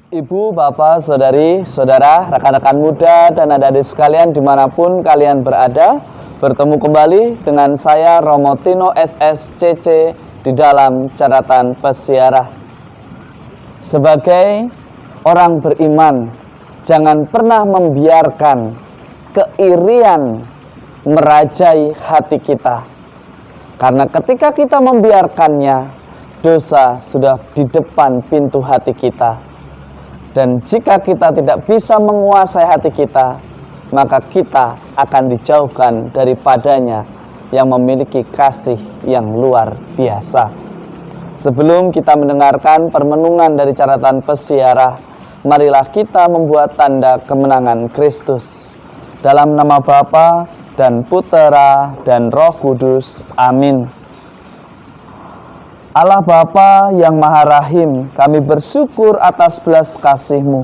Ibu, bapak, saudari, saudara, rekan-rekan muda, dan adik-adik sekalian dimanapun kalian berada, bertemu kembali dengan saya Romo Tino SSCC di dalam catatan peziarah. Sebagai orang beriman, jangan pernah membiarkan keirian merajai hati kita. Karena ketika kita membiarkannya, dosa sudah di depan pintu hati kita. Dan jika kita tidak bisa menguasai hati kita, maka kita akan dijauhkan daripadanya yang memiliki kasih yang luar biasa. Sebelum kita mendengarkan permenungan dari catatan peziarah, marilah kita membuat tanda kemenangan Kristus. Dalam nama Bapa dan Putera dan Roh Kudus. Amin. Allah Bapa yang Maha Rahim, kami bersyukur atas belas kasih-Mu.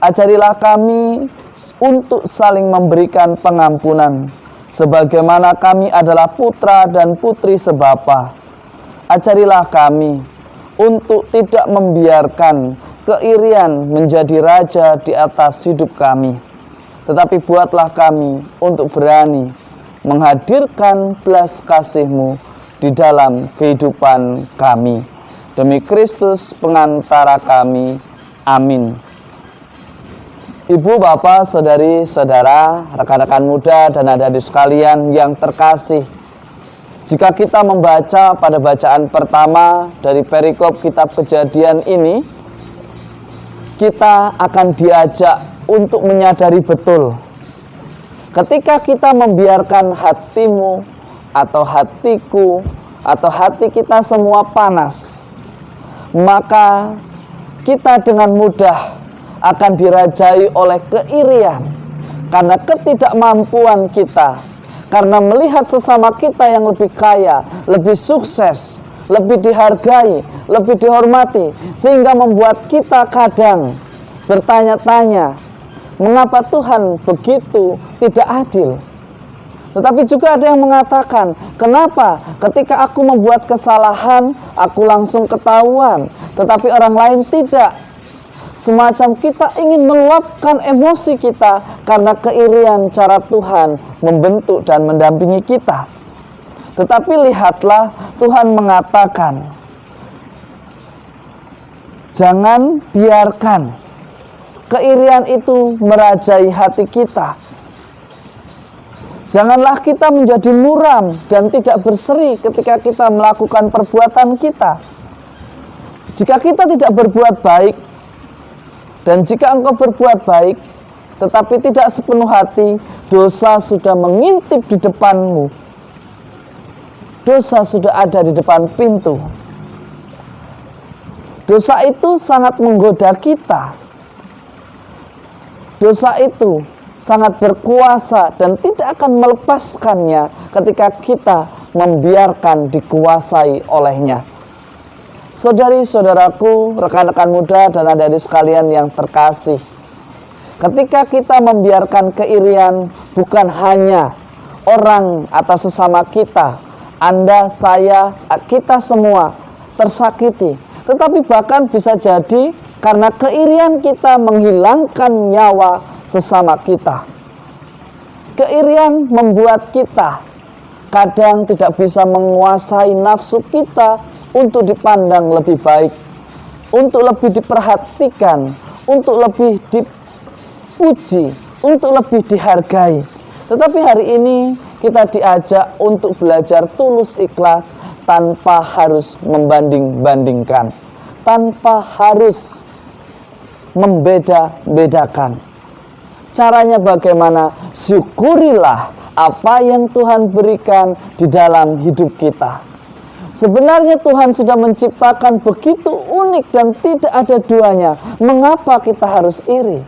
Ajarilah kami untuk saling memberikan pengampunan, sebagaimana kami adalah putra dan putri sebapa. Ajarilah kami untuk tidak membiarkan keirian menjadi raja di atas hidup kami, tetapi buatlah kami untuk berani menghadirkan belas kasih-Mu di dalam kehidupan kami. Demi Kristus pengantara kami. Amin. Ibu, bapak, saudari, saudara, rekan-rekan muda, dan adik-adik sekalian yang terkasih, jika kita membaca pada bacaan pertama dari perikop kitab Kejadian ini, kita akan diajak untuk menyadari betul, ketika kita membiarkan hatimu atau hatiku, atau hati kita semua panas, maka kita dengan mudah akan dirajai oleh keirian, karena ketidakmampuan kita, karena melihat sesama kita yang lebih kaya, lebih sukses, lebih dihargai, lebih dihormati, sehingga membuat kita kadang bertanya-tanya, mengapa Tuhan begitu tidak adil? Tetapi juga ada yang mengatakan, kenapa ketika aku membuat kesalahan, aku langsung ketahuan, tetapi orang lain tidak. Semacam kita ingin meluapkan emosi kita karena keirian cara Tuhan membentuk dan mendampingi kita. Tetapi lihatlah, Tuhan mengatakan, jangan biarkan keirian itu merajai hati kita. Janganlah kita menjadi muram dan tidak berseri ketika kita melakukan perbuatan kita. Jika kita tidak berbuat baik, dan jika engkau berbuat baik, tetapi tidak sepenuh hati, dosa sudah mengintip di depanmu. Dosa sudah ada di depan pintu. Dosa itu sangat menggoda kita. Dosa itu sangat berkuasa dan tidak akan melepaskannya ketika kita membiarkan dikuasai olehnya. Saudari-saudaraku, rekan-rekan muda, dan adik-adik sekalian yang terkasih, ketika kita membiarkan keirian, bukan hanya orang atau sesama kita, Anda, saya, kita semua tersakiti, tetapi bahkan bisa jadi karena keirian kita menghilangkan nyawa sesama kita. Keirian membuat kita kadang tidak bisa menguasai nafsu kita untuk dipandang lebih baik, untuk lebih diperhatikan, untuk lebih dipuji, untuk lebih dihargai. Tetapi hari ini kita diajak untuk belajar tulus ikhlas tanpa harus membanding-bandingkan, tanpa harus membeda-bedakan. Caranya bagaimana? Syukurilah apa yang Tuhan berikan di dalam hidup kita. Sebenarnya Tuhan sudah menciptakan begitu unik dan tidak ada duanya. Mengapa kita harus iri?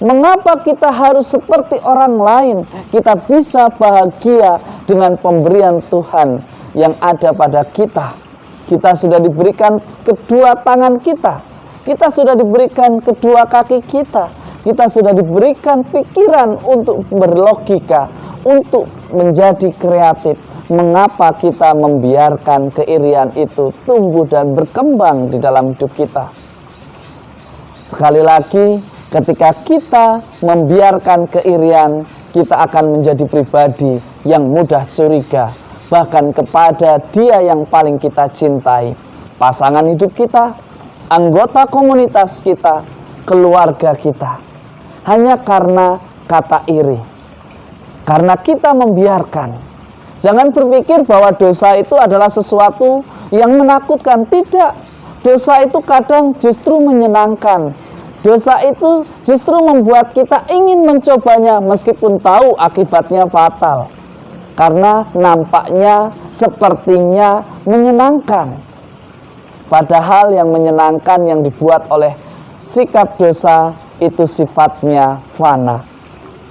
Mengapa kita harus seperti orang lain? Kita bisa bahagia dengan pemberian Tuhan yang ada pada kita. Kita sudah diberikan kedua tangan kita. Kita sudah diberikan kedua kaki kita. Kita sudah diberikan pikiran untuk berlogika, untuk menjadi kreatif. Mengapa kita membiarkan keirian itu tumbuh dan berkembang di dalam hidup kita? Sekali lagi, ketika kita membiarkan keirian, kita akan menjadi pribadi yang mudah curiga, bahkan kepada dia yang paling kita cintai, pasangan hidup kita, anggota komunitas kita, keluarga kita, hanya karena kata iri. Karena kita membiarkan. Jangan berpikir bahwa dosa itu adalah sesuatu yang menakutkan. Tidak. Dosa itu kadang justru menyenangkan. Dosa itu justru membuat kita ingin mencobanya meskipun tahu akibatnya fatal. Karena nampaknya, sepertinya menyenangkan. Padahal yang menyenangkan yang dibuat oleh sikap dosa itu sifatnya fana.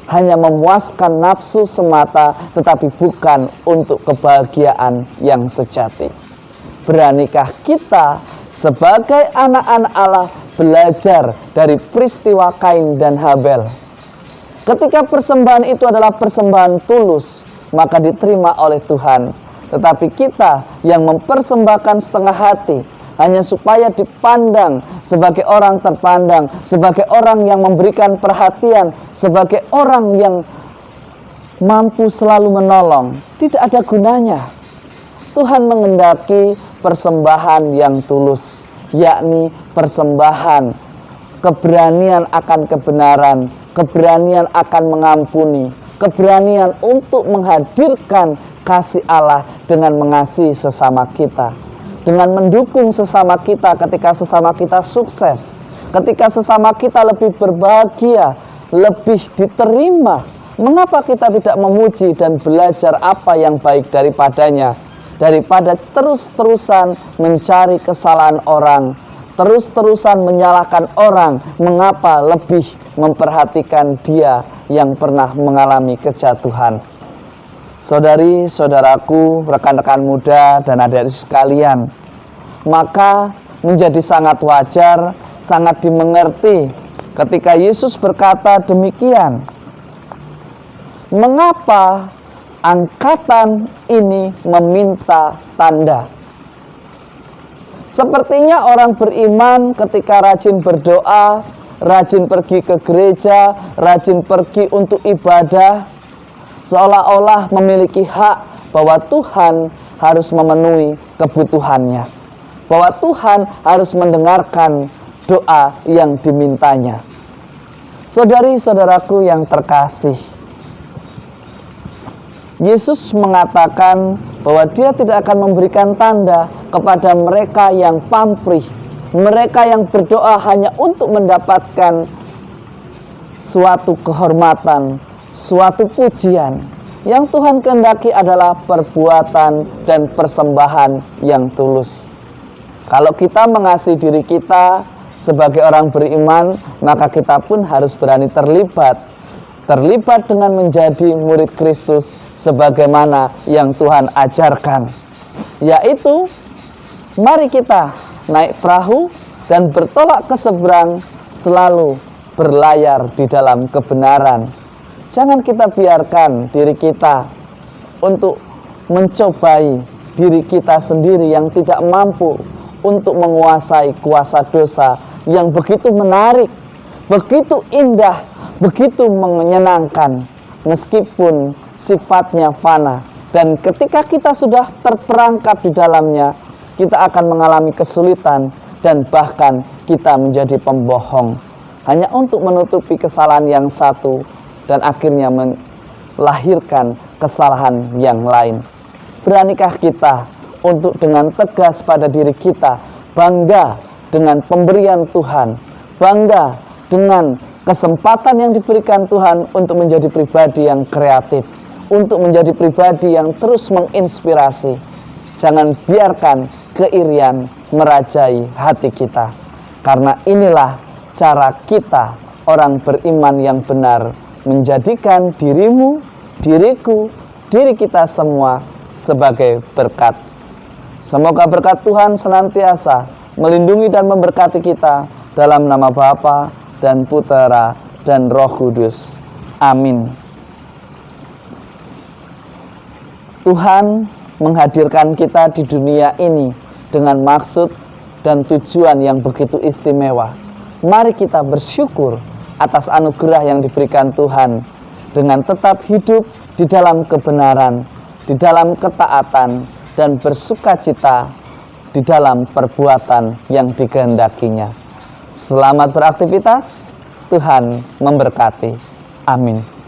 Hanya memuaskan nafsu semata, tetapi bukan untuk kebahagiaan yang sejati. Beranikah kita sebagai anak-anak Allah belajar dari peristiwa Kain dan Habel? Ketika persembahan itu adalah persembahan tulus, maka diterima oleh Tuhan. Tetapi kita yang mempersembahkan setengah hati, hanya supaya dipandang sebagai orang terpandang, sebagai orang yang memberikan perhatian, sebagai orang yang mampu selalu menolong, tidak ada gunanya. Tuhan menghendaki persembahan yang tulus, yakni persembahan keberanian akan kebenaran, keberanian akan mengampuni, keberanian untuk menghadirkan kasih Allah dengan mengasihi sesama kita, dengan mendukung sesama kita ketika sesama kita sukses, ketika sesama kita lebih berbahagia, lebih diterima. Mengapa kita tidak memuji dan belajar apa yang baik daripadanya, daripada terus-terusan mencari kesalahan orang, terus-terusan menyalahkan orang? Mengapa lebih memperhatikan dia yang pernah mengalami kejatuhan? Saudari-saudaraku, rekan-rekan muda dan adik-adik sekalian, maka menjadi sangat wajar, sangat dimengerti ketika Yesus berkata demikian. Mengapa angkatan ini meminta tanda? Sepertinya orang beriman ketika rajin berdoa, rajin pergi ke gereja, rajin pergi untuk ibadah, seolah-olah memiliki hak bahwa Tuhan harus memenuhi kebutuhannya, bahwa Tuhan harus mendengarkan doa yang dimintanya. Saudari-saudaraku yang terkasih, Yesus mengatakan bahwa dia tidak akan memberikan tanda kepada mereka yang pamrih, mereka yang berdoa hanya untuk mendapatkan suatu kehormatan, suatu pujian. Yang Tuhan kehendaki adalah perbuatan dan persembahan yang tulus. Kalau kita mengasihi diri kita sebagai orang beriman, maka kita pun harus berani terlibat dengan menjadi murid Kristus sebagaimana yang Tuhan ajarkan, yaitu mari kita naik perahu dan bertolak ke seberang, selalu berlayar di dalam kebenaran. Jangan kita biarkan diri kita untuk mencobai diri kita sendiri yang tidak mampu untuk menguasai kuasa dosa yang begitu menarik, begitu indah, begitu menyenangkan, meskipun sifatnya fana. Dan ketika kita sudah terperangkap di dalamnya, kita akan mengalami kesulitan dan bahkan kita menjadi pembohong, hanya untuk menutupi kesalahan yang satu dan akhirnya melahirkan kesalahan yang lain. Beranikah kita untuk dengan tegas pada diri kita, bangga dengan pemberian Tuhan, bangga dengan kesempatan yang diberikan Tuhan untuk menjadi pribadi yang kreatif, untuk menjadi pribadi yang terus menginspirasi. Jangan biarkan keirian merajai hati kita, karena inilah cara kita orang beriman yang benar menjadikan dirimu, diriku, diri kita semua sebagai berkat. Semoga berkat Tuhan senantiasa melindungi dan memberkati kita dalam nama Bapa dan Putera dan Roh Kudus. Amin. Tuhan menghadirkan kita di dunia ini dengan maksud dan tujuan yang begitu istimewa. mari kita bersyukur atas anugerah yang diberikan Tuhan dengan tetap hidup di dalam kebenaran, di dalam ketaatan, dan bersukacita di dalam perbuatan yang dikehendakinya. Selamat beraktivitas, Tuhan memberkati. Amin.